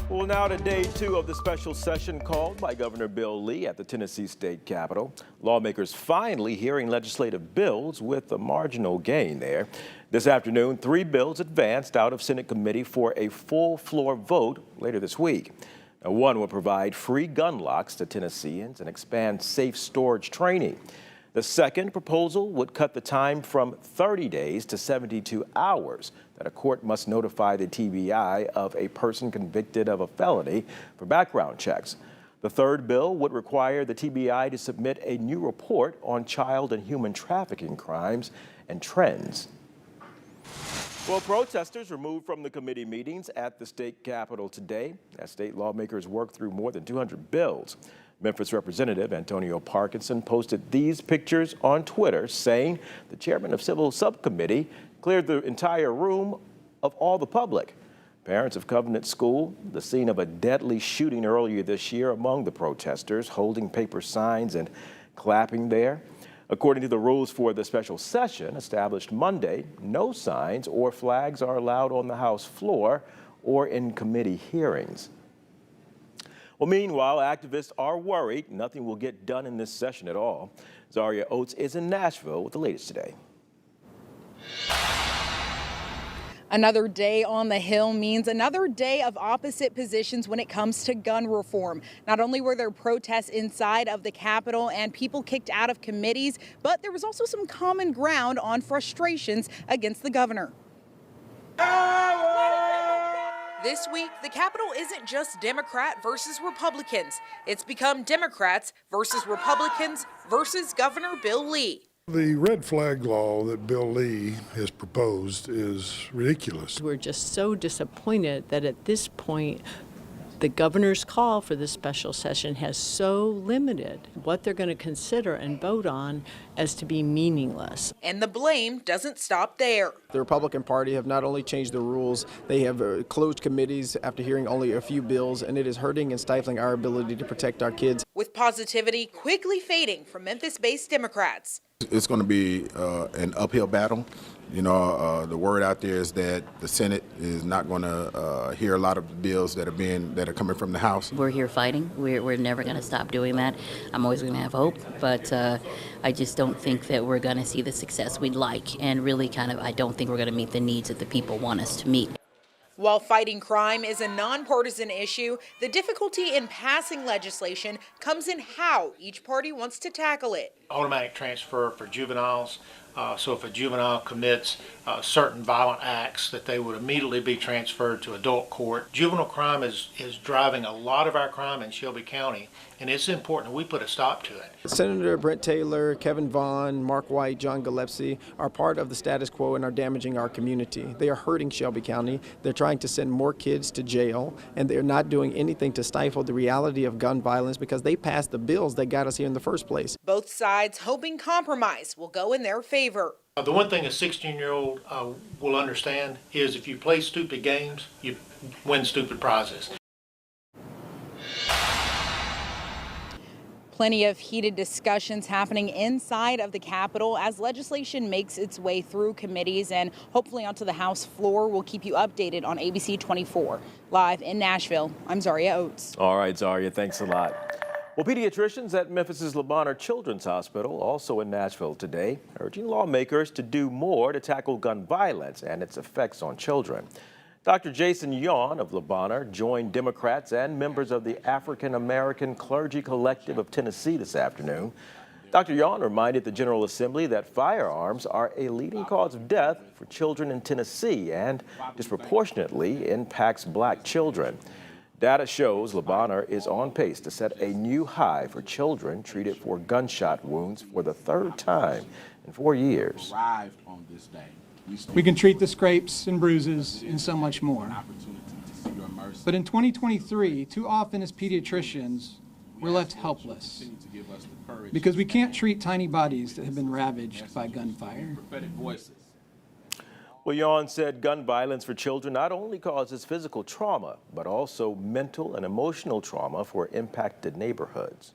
Well, now to day 2 of the special session called by Governor Bill Lee at the Tennessee State Capitol. Lawmakers finally hearing legislative bills with a marginal gain there. This afternoon, 3 bills advanced out of Senate committee for a full floor vote later this week. Now, one will provide free gun locks to Tennesseans and expand safe storage training. The second proposal would cut the time from 30 days to 72 hours that a court must notify the TBI of a person convicted of a felony for background checks. The third bill would require the TBI to submit a new report on child and human trafficking crimes and trends. Well, protesters removed from the committee meetings at the state capitol today as state lawmakers worked through more than 200 bills. Memphis Representative Antonio Parkinson posted these pictures on Twitter, saying the chairman of Civil Subcommittee cleared the entire room of all the public. Parents of Covenant School, the scene of a deadly shooting earlier this year among the protesters, holding paper signs and clapping there. According to the rules for the special session established Monday, no signs or flags are allowed on the House floor or in committee hearings. Well, meanwhile, activists are worried nothing will get done in this session at all. Zaria Oates is in Nashville with the latest today. Another day on the Hill means another day of opposite positions when it comes to gun reform. Not only were there protests inside of the Capitol and people kicked out of committees, but there was also some common ground on frustrations against the governor. This week, the Capitol isn't just Democrat versus Republicans. It's become Democrats versus Republicans versus Governor Bill Lee. The red flag law that Bill Lee has proposed is ridiculous. We're just so disappointed that at this point, the governor's call for this special session has so limited what they're going to consider and vote on as to be meaningless. And the blame doesn't stop there. The Republican Party have not only changed the rules, they have closed committees after hearing only a few bills, and it is hurting and stifling our ability to protect our kids. With positivity quickly fading from Memphis-based Democrats. It's going to be an uphill battle. You know, the word out there is that the Senate is not going to hear a lot of the bills that are coming from the House. We're here fighting. We're never going to stop doing that. I'm always going to have hope, but I just don't think that we're going to see the success we'd like, and really I don't think we're going to meet the needs that the people want us to meet. While fighting crime is a nonpartisan issue, the difficulty in passing legislation comes in how each party wants to tackle it. Automatic transfer for juveniles. So if a juvenile commits certain violent acts, that they would immediately be transferred to adult court. Juvenile crime is driving a lot of our crime in Shelby County, and it's important that we put a stop to it. Senator Brent Taylor, Kevin Vaughn, Mark White, John Gillespie are part of the status quo and are damaging our community. They are hurting Shelby County. They're trying to send more kids to jail, and they're not doing anything to stifle the reality of gun violence because they passed the bills that got us here in the first place. Both sides hoping compromise will go in their favor. The one thing a 16-year-old will understand is if you play stupid games, you win stupid prizes. Plenty of heated discussions happening inside of the Capitol as legislation makes its way through committees and hopefully onto the House floor. We'll keep you updated on ABC 24. Live in Nashville, I'm Zaria Oates. All right, Zaria, thanks a lot. Well, pediatricians at Memphis's Le Bonheur Children's Hospital, also in Nashville today, urging lawmakers to do more to tackle gun violence and its effects on children. Dr. Jason Yawn of Le Bonheur joined Democrats and members of the African American Clergy Collective of Tennessee this afternoon. Dr. Yawn reminded the General Assembly that firearms are a leading cause of death for children in Tennessee and disproportionately impacts black children. Data shows Le Bonheur is on pace to set a new high for children treated for gunshot wounds for the third time in 4 years. We can treat the scrapes and bruises and so much more. But in 2023, too often as pediatricians, we're left helpless because we can't treat tiny bodies that have been ravaged by gunfire. Well, Yawn said gun violence for children not only causes physical trauma, but also mental and emotional trauma for impacted neighborhoods.